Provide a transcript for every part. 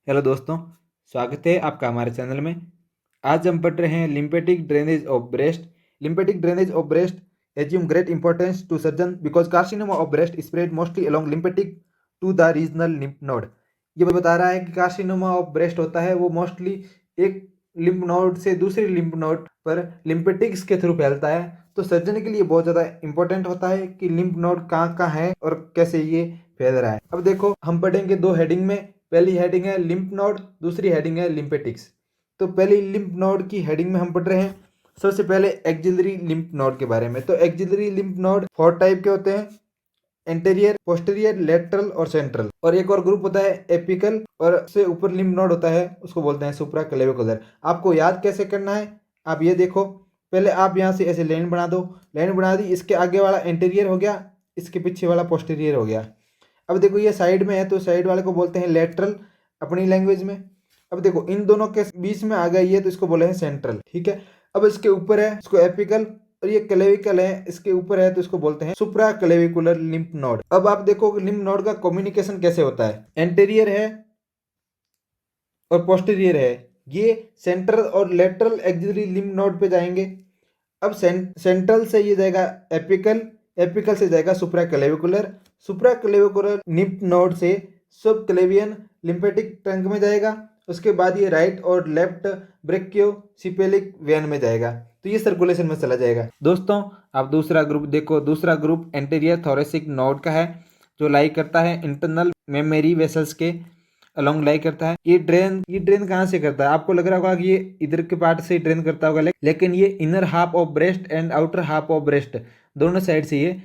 Hello दोस्तों, स्वागत है आपका हमारे चैनल में। आज हम पढ़ रहे हैं lymphatic drainage of breast. Lymphatic drainage of breast assume great importance to surgeon because carcinoma of breast spread mostly along lymphatic to the regional lymph node. ये बता रहा है कि कार्सिनोमा ऑफ ब्रेस्ट होता है वो मोस्टली एक लिम्फ नोड से दूसरी लिम्फ नोड पर लिम्फेटिक्स के थ्रू फैलता है। तो सर्जन के लिए बहुत ज़्यादा इंपॉर्टेंट होता है कि लिम्फ नोड कहाँ कहाँ है और कैसे ये फैल रहा है। अब देखो, हम पढ़ेंगे दो हेडिंग में। पहली हेडिंग है लिम्फ नोड, दूसरी हेडिंग है लिम्फेटिक्स। तो पहली लिम्फ नोड की हेडिंग में हम पढ़ रहे हैं सबसे पहले एक्सिलरी लिम्फ नोड के बारे में। तो एक्सिलरी लिम्फ नोड 4 टाइप के होते हैं: एंटेरियर, पोस्टीरियर, लेटरल और सेंट्रल। और एक और ग्रुप होता है एपिकल, और उससे ऊपर लिम्फ नोड होता है उसको बोलते हैं सुप्रा क्लेविकुलर। आपको याद कैसे करना है, आप ये देखो। पहले आप यहाँ से ऐसे लाइन बना दो, लाइन बना दी, इसके आगे वाला एंटेरियर हो गया, इसके पीछे वाला पोस्टीरियर हो गया। अब देखो ये साइड में है तो साइड वाले को बोलते हैं लेटरल अपनी लैंग्वेज में। अब देखो इन दोनों के बीच में आ गया ये, तो इसको बोले हैं सेंट्रल। ठीक है। अब इसके ऊपर है इसको एपिकल, और ये क्लेविकल है इसके ऊपर है तो इसको बोलते हैं सुप्रा क्लेविकुलर लिम्फ नोड। अब आप देखो लिम्फ नोड का कम्युनिकेशन कैसे होता है। एंटेरियर है और पोस्टीरियर है, ये सेंट्रल और लेटरल एक्सिलरी लिम्फ नोड पे जाएंगे। अब सेंट्रल से ये जाएगा एपिकल, एपिकल से जाएगा सुप्रा क्लेविकुलर, सुप्रा क्लेविकुलर लिम्फ नोड से सब क्लेवियन लिम्फेटिक ट्रंक में जाएगा। उसके बाद ये राइट और लेफ्ट ब्रेकियो सिपेलिक वेन में जाएगा, तो ये सर्कुलेशन में चला जाएगा। दोस्तों, आप दूसरा ग्रुप देखो। दूसरा ग्रुप एंटीरियर थोरेसिक नोड का है, जो लाई करता है इंटरनल मेमोरी वेसल्स के अलोंग लाई करता है। ये ड्रेन कहाँ से करता है? आपको लग रहा होगा कि ये इधर के पार्ट से ड्रेन करता होगा, लेकिन ये inner half of breast and outer half of breast दोनों साइड से ये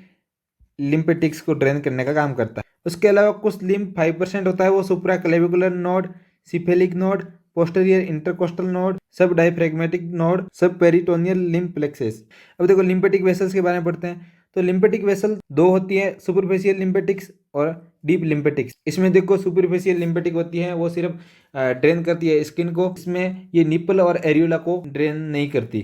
लिम्फेटिक्स को ड्रेन करने का काम करता है। उसके अलावा कुछ लिम्फ 5% होता है, वो supra clavicular node, cephalic node, posterior intercostal node, sub diaphragmatic node, sub peritoneal lymph plexuses. अब देखो लिम्फेटिक वेसल्स के बारे में पढ़ते हैं। तो लिम्फेटिक वेसल दो होती है, सुपरफिशियल लिम्फेटिक्स और डीप लिम्फेटिक्स। इसमें देखो सुपरफिशियल लिम्फेटिक होती है वो सिर्फ ड्रेन करती है स्किन को, इसमें ये निपल और एरियोला को ड्रेन नहीं करती।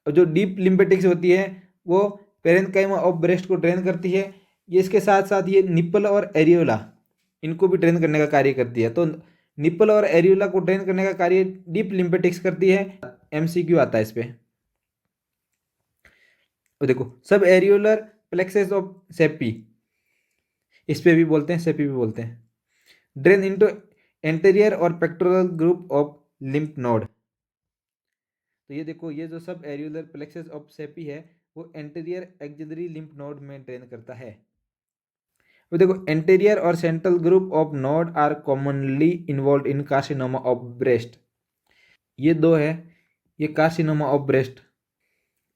और जो डीप लिम्फेटिक्स होती है वो पेरेन्काइमा ऑफ ब्रेस्ट को ड्रेन करती है। ये इसके साथ साथ ये निपल और एरियोला इनको भी ड्रेन करने का कार्य करती है। तो निपल और एरियोला को ड्रेन करने का कार्य डीप लिम्फेटिक्स करती है। एमसीक्यू आता है इस पे। और देखो सब एरियोलर प्लेक्सेस ऑफ सेपी, इस पे भी बोलते हैं, सेपी भी बोलते हैं। ड्रेन इनटू एंटीरियर और pectoral group of lymph node. तो ये देखो ये जो सब एरियोलर प्लेक्सेस ऑफ सेपी है वो एंटीरियर एक्सिलरी लिम्फ नोड में ड्रेन करता है। अब देखो एंटीरियर और central group of node are commonly involve in carcinoma of breast. ये दो है, ये carcinoma of breast.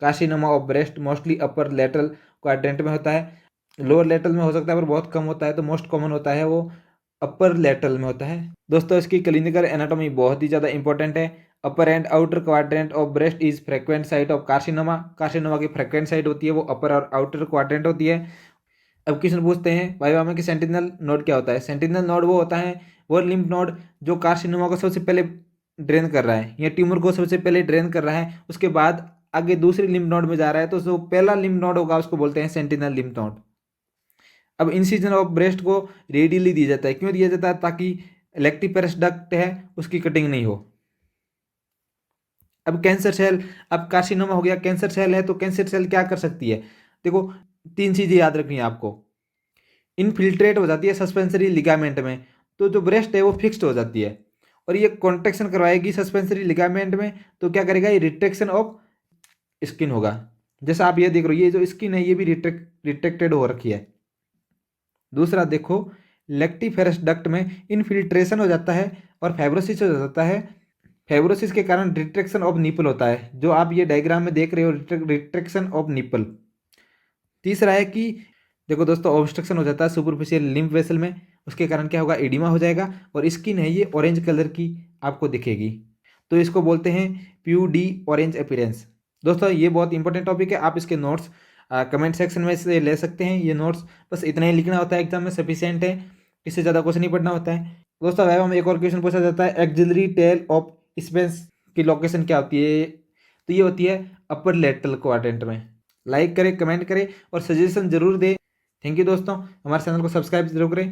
Carcinoma of breast mostly upper lateral quadrant में होता है, लोअर लेटरल में हो सकता है पर बहुत कम होता है। तो मोस्ट कॉमन होता है वो अपर लेटरल में होता है। दोस्तों, इसकी क्लिनिकल एनाटॉमी बहुत ही ज़्यादा इंपॉर्टेंट है। Upper and outer quadrant of breast is frequent site of carcinoma. Carcinoma की फ्रिक्वेंट साइट होती है वो अपर और आउटर क्वाड्रेंट होती है। अब क्वेश्चन पूछते हैं वाइवा में कि सेंटिनल नोड क्या होता है। सेंटिनल नोड वो होता है वो लिम्फ नोड जो कार्सिनोमा को सबसे पहले ड्रेन कर रहा है, या ट्यूमर को सबसे पहले ड्रेन कर रहा है, उसके बाद आगे दूसरी लिम्फ नोड में जा रहा है। तो जो पहला लिम्फ नोड होगा उसको बोलते हैं सेंटिनल लिम्फ नोड। अब इंसिजन ऑफ ब्रेस्ट को रेडियली दिया जाता है। क्यों दिया जाता है? ताकि इलेक्टिपेरस डक्ट है उसकी कटिंग नहीं हो। अब कैंसर सेल, अब कार्सिनोमा हो गया, कैंसर सेल है तो कैंसर सेल क्या कर सकती है? देखो 3 चीज़ें याद रखनी है आपको। इनफिल्ट्रेट हो जाती है सस्पेंसरी लिगामेंट में, तो जो ब्रेस्ट है वो फिक्स्ड हो जाती है, और ये कॉन्ट्रेक्शन करवाएगी सस्पेंसरी लिगामेंट में, तो क्या करेगा? ये रिट्रैक्शन ऑफ स्किन होगा। जैसा आप ये देख रहे हो, ये जो स्किन है ये भी रिट्रैक्टेड हो रखी है। दूसरा देखो, लेक्टिफेरस डक्ट में इनफिल्ट्रेशन हो जाता है और फाइब्रोसिस हो जाता है। फाइब्रोसिस के कारण रिट्रैक्शन ऑफ निपल होता है, जो आप ये डायग्राम में देख रहे हो, रिट्रैक्शन ऑफ निपल। तीसरा है कि देखो दोस्तों, ऑब्स्ट्रक्शन हो जाता है सुपरफिशियल लिम्फ वेसल में, उसके कारण क्या होगा? एडिमा हो जाएगा, और स्किन है ये ऑरेंज कलर की आपको दिखेगी, तो इसको बोलते हैं प्यूडी ऑरेंज अपीयरेंस। दोस्तों, ये बहुत इंपॉर्टेंट टॉपिक है, आप इसके नोट्स कमेंट सेक्शन में से ले सकते हैं। ये नोट्स बस इतना ही लिखना होता है, एग्जाम में सफिशिएंट है, इससे ज़्यादा कुछ नहीं पढ़ना होता है। दोस्तों, वह हमें एक और क्वेश्चन पूछा जाता है, एक्सिलरी टेल ऑफ स्पेंस की लोकेशन क्या होती है? तो ये होती है अपर लेटरल क्वाड्रेंट में। लाइक करें, कमेंट करें और सजेशन जरूर दें। थैंक यू दोस्तों, हमारे चैनल को सब्सक्राइब जरूर करें।